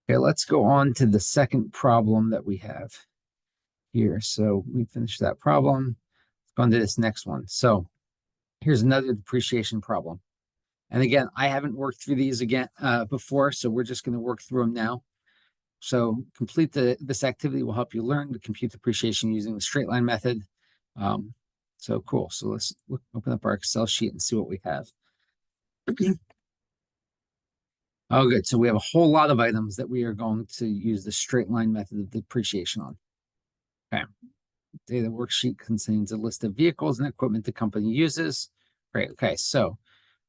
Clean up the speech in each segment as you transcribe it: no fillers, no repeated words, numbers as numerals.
Okay, let's go on to the second problem that we have here. So we finished that problem. Let's go on to this next one. So here's another depreciation problem. And again, I haven't worked through these again before, so we're just going to work through them now. So complete this activity will help you learn to compute depreciation using the straight line method. So cool. So let's open up our Excel sheet and see what we have. Oh, good. So we have a whole lot of items that we are going to use the straight line method of depreciation on. Okay. Data worksheet contains a list of vehicles and equipment the company uses. Great. Okay. So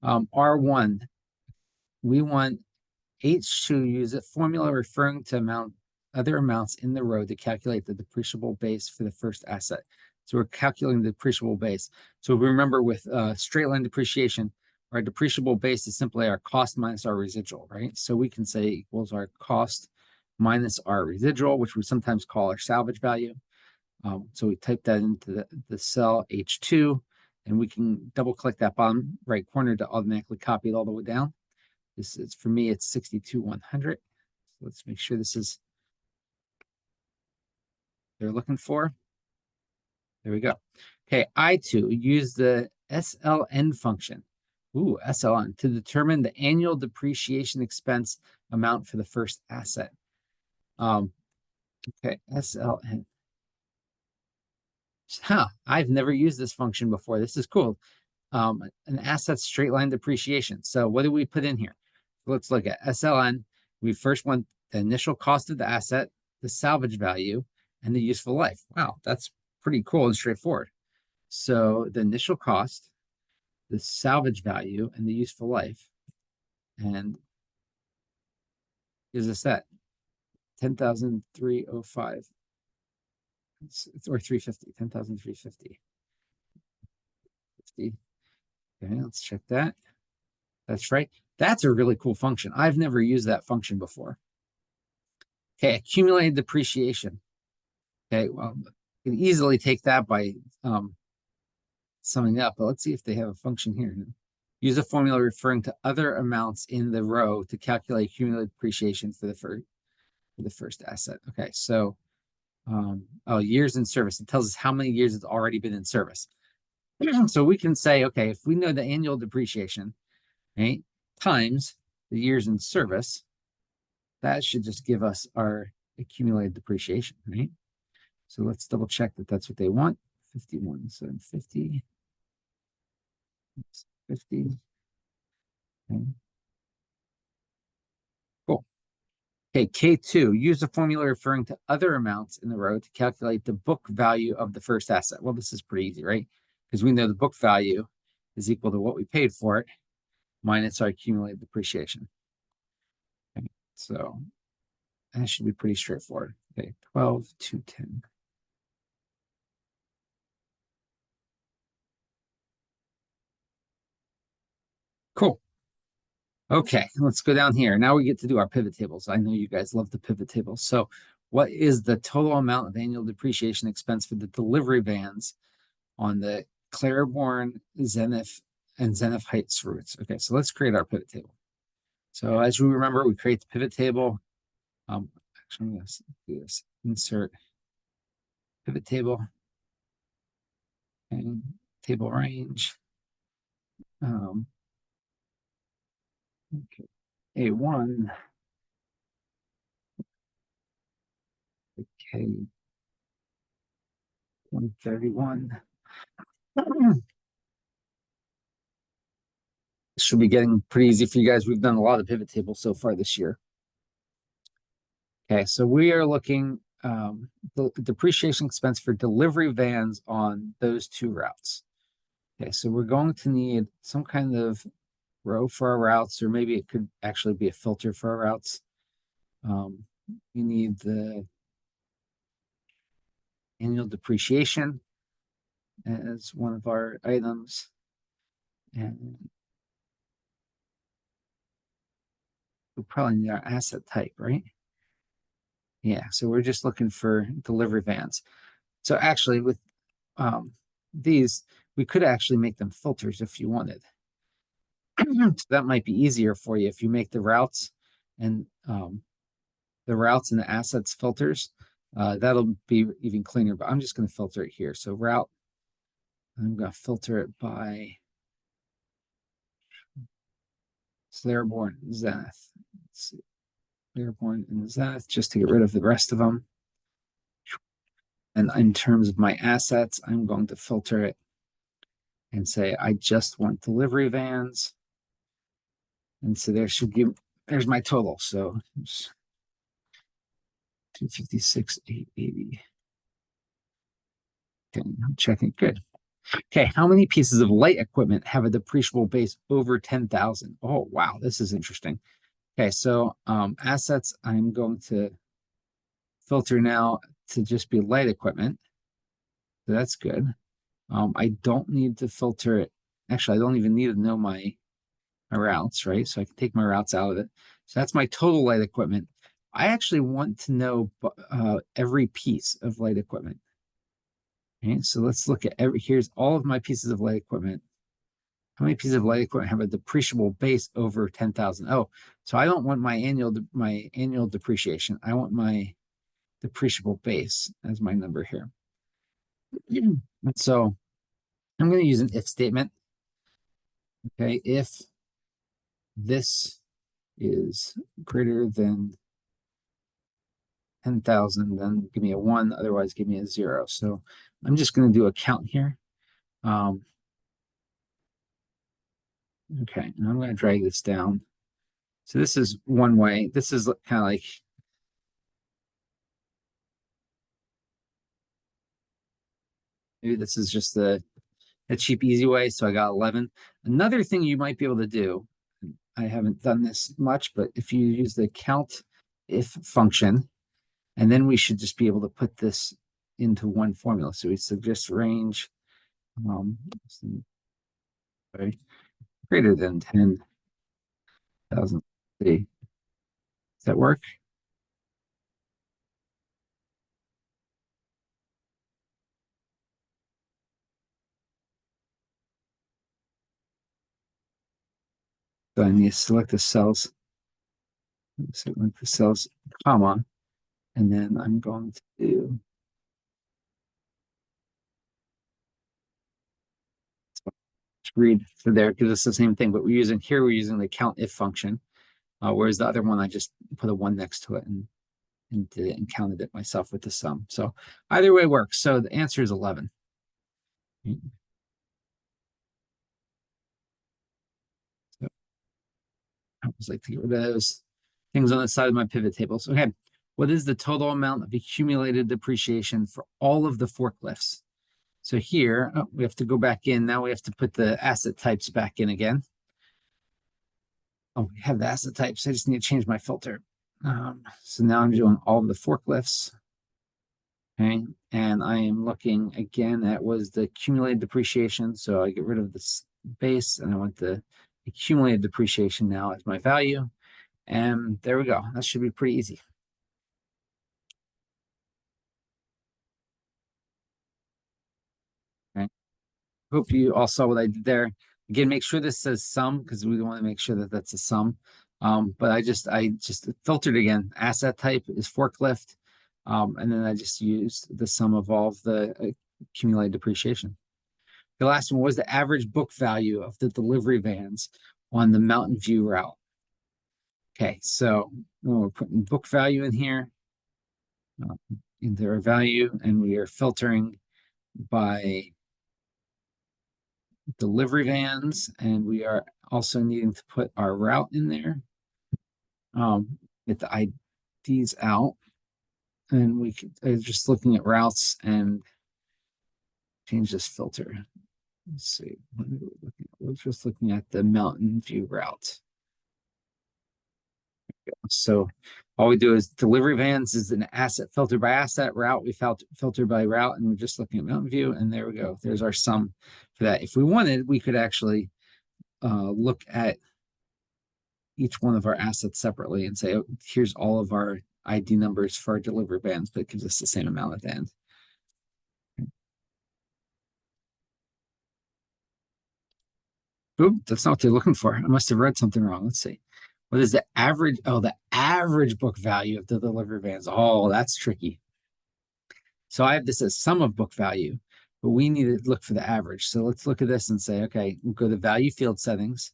R1, we want H to use a formula referring to other amounts in the row to calculate the depreciable base for the first asset. So we're calculating the depreciable base. So remember with straight line depreciation, our depreciable base is simply our cost minus our residual, right? So we can say equals our cost minus our residual, which we sometimes call our salvage value. So we type that into the cell H2, and we can double click that bottom right corner to automatically copy it all the way down. This is, for me, it's 62,100. So let's make sure this is they're looking for. There we go. Okay, I2, use the SLN function. Ooh, SLN, to determine the annual depreciation expense amount for the first asset. Okay, SLN. Huh, I've never used this function before. This is cool. An asset straight line depreciation. So what do we put in here? Let's look at SLN. We first want the initial cost of the asset, the salvage value, and the useful life. Wow, that's pretty cool and straightforward. So the initial cost, the salvage value, and the useful life. And gives us that 10,305. Or 350, 10,350. 50. Okay, let's check that. That's right. That's a really cool function. I've never used that function before. Okay, accumulated depreciation. Okay, well, you can easily take that by summing up, but let's see if they have a function here. Use a formula referring to other amounts in the row to calculate cumulative depreciation for the first asset. Okay, so years in service. It tells us how many years it's already been in service. So we can say, okay, if we know the annual depreciation, right, times the years in service, that should just give us our accumulated depreciation, right? So let's double check that that's what they want. 51,750. 50. Okay. Cool. Okay, K2, use the formula referring to other amounts in the row to calculate the book value of the first asset. Well, this is pretty easy, right? Because we know the book value is equal to what we paid for it minus our accumulated depreciation. Okay, so that should be pretty straightforward. Okay, 12,210. Cool. Okay, let's go down here. Now we get to do our pivot tables. I know you guys love the pivot tables. So what is the total amount of annual depreciation expense for the delivery vans on the Claiborne, Zenith, and Zenith Heights routes? Okay, so let's create our pivot table. So as you remember, we create the pivot table. Actually, I'm going to do this. Insert pivot table and table range. Okay, A1. Okay, 131. Should be getting pretty easy for you guys. We've done a lot of pivot tables so far this year. Okay, so we are looking the depreciation expense for delivery vans on those two routes. Okay, so we're going to need some kind of row for our routes, or maybe it could actually be a filter for our routes. We need the annual depreciation as one of our items. And we'll probably need our asset type, right? Yeah, so we're just looking for delivery vans. So actually with these, we could actually make them filters if you wanted. So that might be easier for you if you make the routes and the routes and the assets filters. That'll be even cleaner, but I'm just going to filter it here. So route, I'm going to filter it by Claiborne Zenith. Let's see, Claiborne and Zenith, just to get rid of the rest of them. And in terms of my assets, I'm going to filter it and say, I just want delivery vans. And so there's my total. So 256,880. Okay, I'm checking. Good. Okay, how many pieces of light equipment have a depreciable base over 10,000? Oh, wow, this is interesting. Okay, so assets, I'm going to filter now to just be light equipment. So that's good. I don't need to filter it. Actually, I don't even need to know my routes, right? So I can take my routes out of it. So that's my total light equipment. I actually want to know every piece of light equipment. Okay, so let's look at here's all of my pieces of light equipment. How many pieces of light equipment have a depreciable base over 10,000? Oh, so I don't want my annual depreciation. I want my depreciable base as my number here. And so I'm going to use an if statement. Okay, if this is greater than 10,000, then give me a 1, otherwise give me a 0. So I'm just going to do a count here. Okay, and I'm going to drag this down. So this is one way. This is kind of like, maybe this is just a cheap, easy way. So I got 11. Another thing you might be able to do, I haven't done this much, but if you use the count if function, and then we should just be able to put this into one formula. So we suggest range greater than 10,000. Does that work? So I need to select the cells, comma, and then I'm going to do read for there because it's the same thing, but we're using the count if function, whereas the other one I just put a 1 next to it and did it and counted it myself with the sum. So either way works. So the answer is 11. So I always like to get rid of those things on the side of my pivot tables. Okay, what is the total amount of accumulated depreciation for all of the forklifts? So here, we have to go back in. Now we have to put the asset types back in again. Oh, we have the asset types. I just need to change my filter. So now I'm doing all of the forklifts. Okay, and I am looking again at was the accumulated depreciation. So I get rid of this base and I want the accumulated depreciation now as my value. And there we go. That should be pretty easy. Okay. Hope you all saw what I did there. Again, make sure this says sum because we want to make sure that that's a sum. But I just filtered again. Asset type is forklift. And then I just used the sum of all of the accumulated depreciation. The last one was the average book value of the delivery vans on the Mountain View route. Okay, so we're putting book value in here, into our value, and we are filtering by delivery vans, and we are also needing to put our route in there. Get the IDs out, and we could just looking at routes and change this filter. Let's see, what are we looking at? We're just looking at the Mountain View route. So all we do is delivery vans is an asset filter by asset, route we filter by route, and we're just looking at Mountain View, and there we go. There's our sum for that. If we wanted, we could actually look at each one of our assets separately and say, oh, here's all of our ID numbers for our delivery vans, but it gives us the same amount at the end. Oop, that's not what they're looking for. I must have read something wrong. Let's see. What is the average? Oh, the average book value of the delivery vans. Oh, that's tricky. So I have this as sum of book value, but we need to look for the average. So let's look at this and say, okay, we'll go to value field settings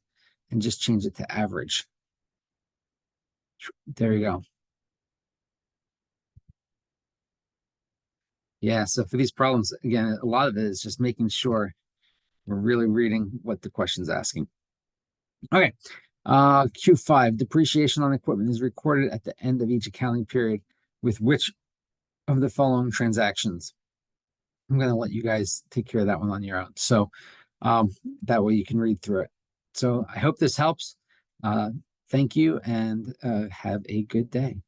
and just change it to average. There you go. Yeah, so for these problems, again, a lot of it is just making sure we're really reading what the question's asking. Okay. Q5, depreciation on equipment is recorded at the end of each accounting period with which of the following transactions? I'm going to let you guys take care of that one on your own. So that way you can read through it. So I hope this helps. Thank you and have a good day.